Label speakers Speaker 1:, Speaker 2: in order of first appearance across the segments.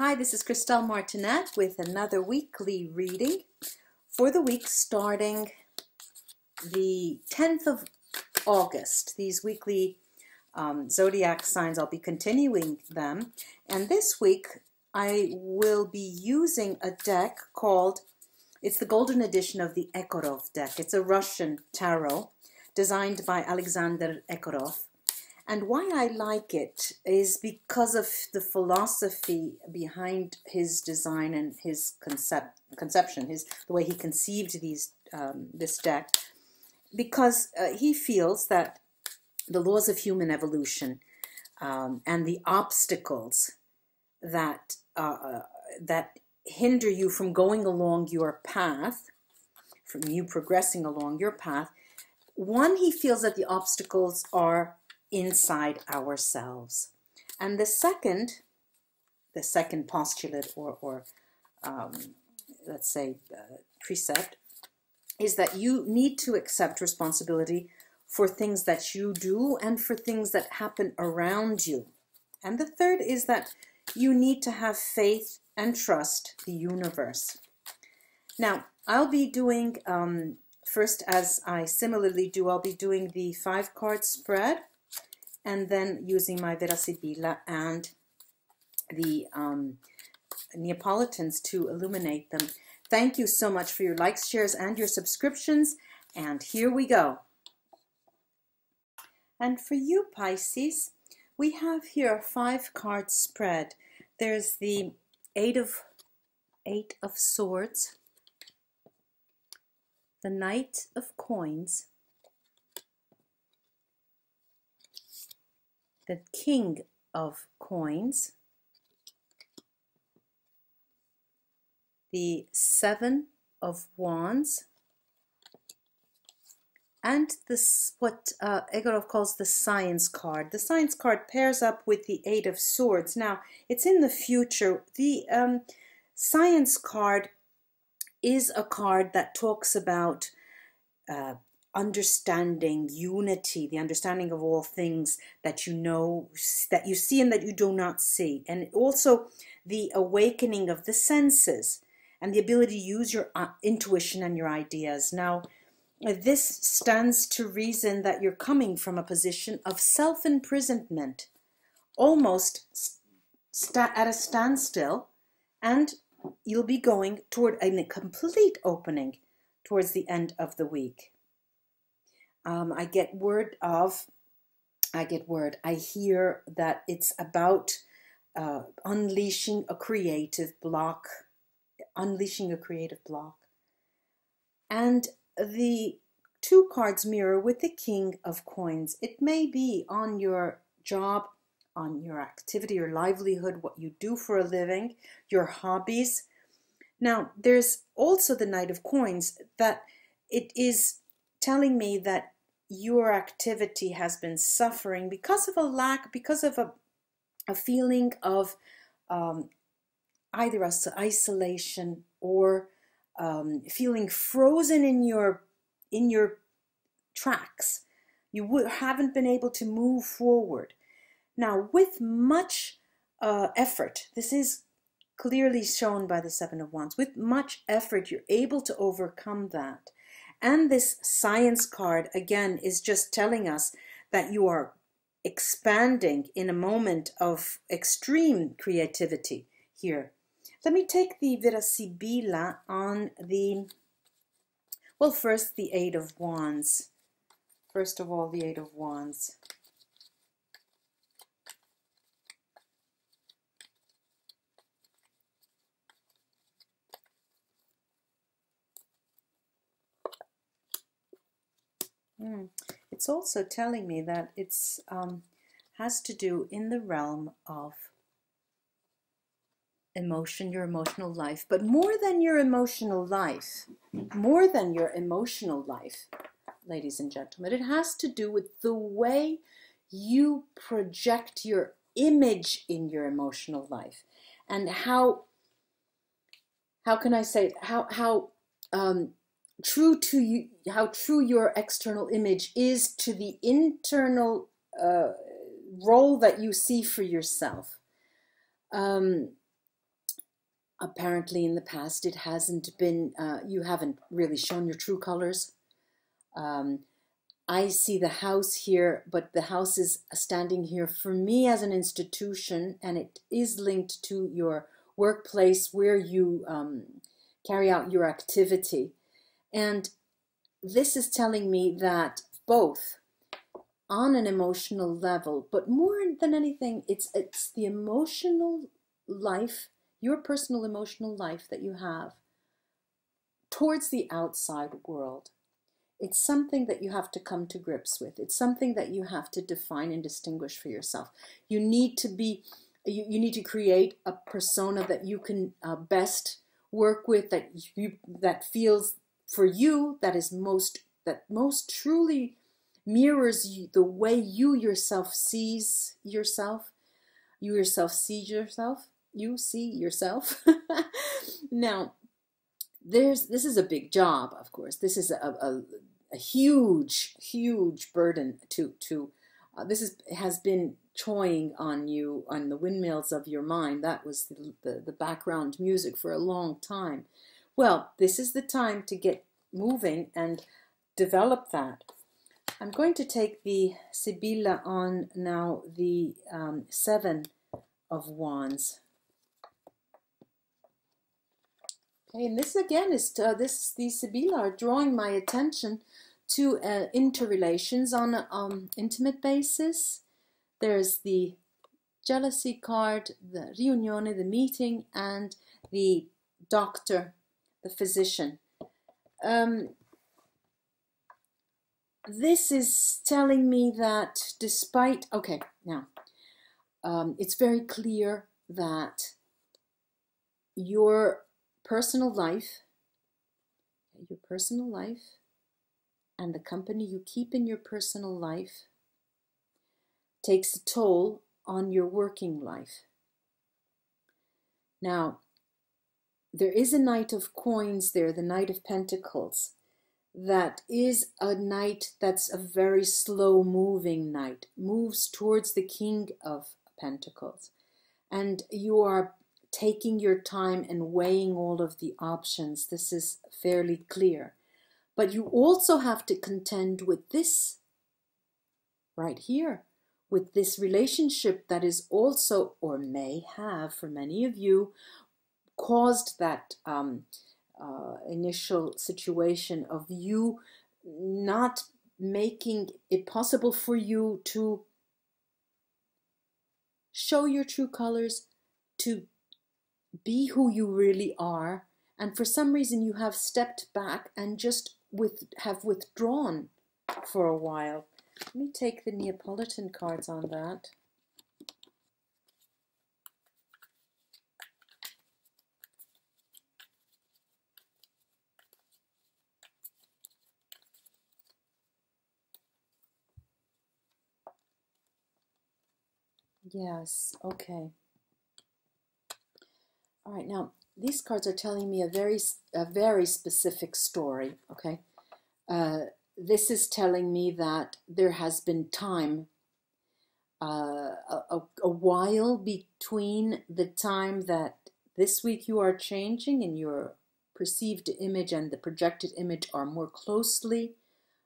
Speaker 1: Hi, this is Christelle Martinette with another weekly reading for the week starting the 10th of August. These weekly zodiac signs, I'll be continuing them. And this week I will be using a deck called, it's the golden edition of the Egarov deck. It's a Russian tarot designed by Alexander Egarov. And why I like it is because of the philosophy behind his design and his conception, the way he conceived this deck. Because he feels that the laws of human evolution and the obstacles that hinder you from going along your path, from you progressing along your path, he feels that the obstacles are inside ourselves. And the second postulate or let's say precept is that you need to accept responsibility for things that you do and for things that happen around you. And the third is that you need to have faith and trust the universe. Now, I'll be doing, first, as I similarly do, I'll be doing the 5-card spread, and then using my Vera, Sibilla and the Neapolitans to illuminate them. Thank you so much for your likes, shares, and your subscriptions. And here we go. And for you, Pisces, we have here a 5-card spread. There's the Eight of Swords, the Knight of Coins, the King of Coins, the 7 of Wands, and this what Egarov calls the Science card. The Science card pairs up with the 8 of Swords. Now, it's in the future. The Science card is a card that talks about understanding, unity, the understanding of all things that you know, that you see and that you do not see. And also the awakening of the senses and the ability to use your intuition and your ideas. Now, this stands to reason that you're coming from a position of self-imprisonment, almost at a standstill, and you'll be going toward a complete opening towards the end of the week. I hear that it's about unleashing a creative block. And the 2 cards mirror with the King of Coins. It may be on your job, on your activity, your livelihood, what you do for a living, your hobbies. Now, there's also the Knight of Coins, that it is telling me that your activity has been suffering because of a feeling of either isolation or feeling frozen in your tracks. You haven't been able to move forward. Now, with much effort, this is clearly shown by the 7 of Wands. With much effort, you're able to overcome that. And this Science card, again, is just telling us that you are expanding in a moment of extreme creativity here. Let me take the Vera, Sibilla on the, well, first the 8 of Wands. First of all, the 8 of Wands. It's also telling me that it's has to do in the realm of emotion, your emotional life, but more than your emotional life, ladies and gentlemen, it has to do with the way you project your image in your emotional life, and how can I say, how true to you, how true your external image is to the internal role that you see for yourself. Apparently in the past it hasn't been, you haven't really shown your true colors. I see the house here, but the house is standing here for me as an institution, and it is linked to your workplace where you carry out your activity. And this is telling me that both on an emotional level, but more than anything, it's the emotional life, your personal emotional life that you have towards the outside world. It's something that you have to come to grips with. It's something that you have to define and distinguish for yourself. You need to be, you need to create a persona that you can best work with, that feels for you, that most truly mirrors you, the way you yourself sees yourself. You yourself see yourself. You see yourself. Now, this is a big job, of course. This is a huge burden to this has been chewing on you, on the windmills of your mind. That was the background music for a long time. Well, this is the time to get moving and develop that. I'm going to take the Sibilla on now, the Seven of Wands. Okay, and this again is these Sibilla are drawing my attention to interrelations on an intimate basis. There's the jealousy card, the riunione, the meeting, and the doctor, the physician. This is telling me that despite, okay, now, it's very clear that your personal life and the company you keep in your personal life takes a toll on your working life. Now, there is a Knight of Coins there, the Knight of Pentacles. That is a knight that's a very slow moving knight, moves towards the King of Pentacles. And you are taking your time and weighing all of the options. This is fairly clear. But you also have to contend with this right here, with this relationship that is also, or may have for many of you, caused that initial situation of you not making it possible for you to show your true colors, to be who you really are. And for some reason you have stepped back and just have withdrawn for a while. Let me take the Neapolitan cards on that. Yes, okay. All right, now these cards are telling me a very specific story, okay? This is telling me that there has been time, a while between the time that this week you are changing and your perceived image and the projected image are more closely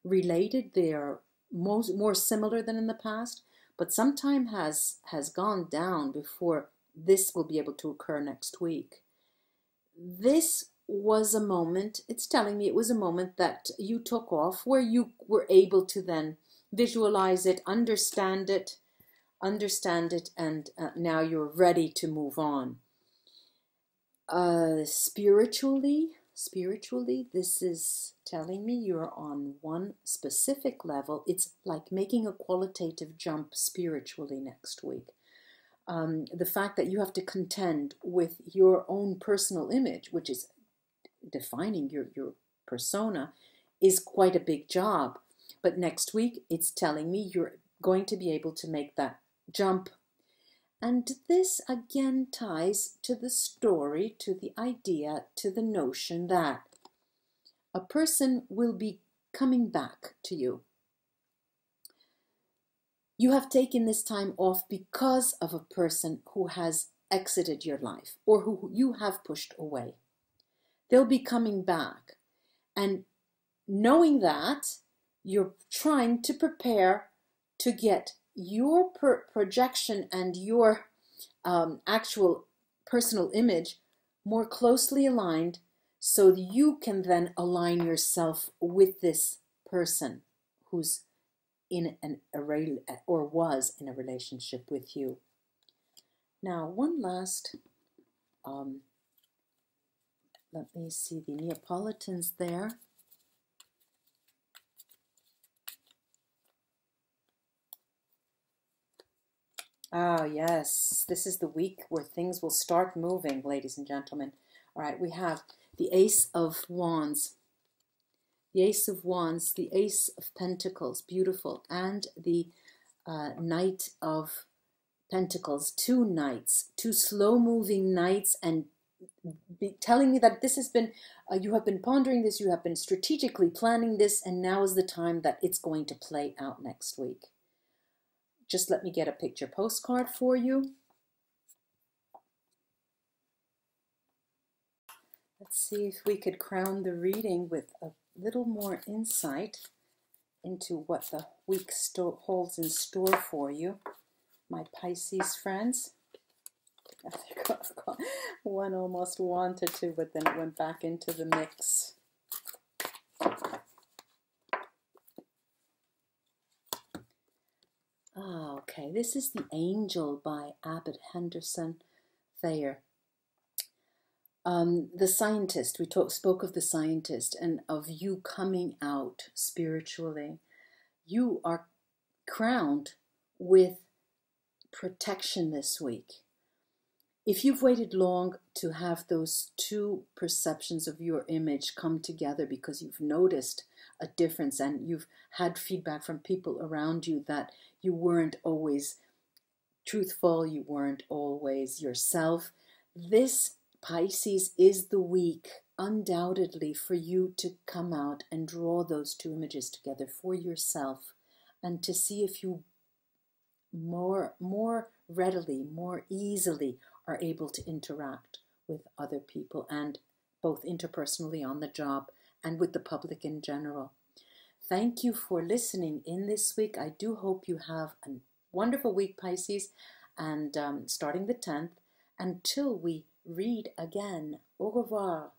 Speaker 1: related. They are more similar than in the past. But some time has gone down before this will be able to occur next week. This was a moment, it's telling me it was a moment that you took off where you were able to then visualize it, understand it, and now you're ready to move on. Spiritually, this is telling me you're on one specific level. It's like making a qualitative jump spiritually next week. The fact that you have to contend with your own personal image, which is defining your persona, is quite a big job. But next week, it's telling me you're going to be able to make that jump. And this again ties to the story, to the idea, to the notion that a person will be coming back to you. You have taken this time off because of a person who has exited your life or who you have pushed away. They'll be coming back. And knowing that, you're trying to prepare to get your projection and your actual personal image more closely aligned so that you can then align yourself with this person who's in or was in a relationship with you. Now, one last, let me see the Neapolitans there. Ah, yes, this is the week where things will start moving, ladies and gentlemen. All right, we have the Ace of Wands. The Ace of Wands, the Ace of Pentacles, beautiful, and the Knight of Pentacles, two knights, two slow-moving knights, and telling me that this has been, you have been pondering this, you have been strategically planning this, and now is the time that it's going to play out next week. Just let me get a picture postcard for you. Let's see if we could crown the reading with a little more insight into what the week holds in store for you, my Pisces friends. One almost wanted to, but then it went back into the mix. Ah, okay, this is The Angel by Abbott Henderson Thayer. The scientist, we spoke of the scientist and of you coming out spiritually. You are crowned with protection this week. If you've waited long to have those two perceptions of your image come together because you've noticed a difference and you've had feedback from people around you that you weren't always truthful, you weren't always yourself, this Pisces is the week, undoubtedly, for you to come out and draw those two images together for yourself and to see if you more readily, more easily are able to interact with other people, and both interpersonally on the job and with the public in general. Thank you for listening in this week. I do hope you have a wonderful week, Pisces, and starting the 10th, until we read again. Au revoir.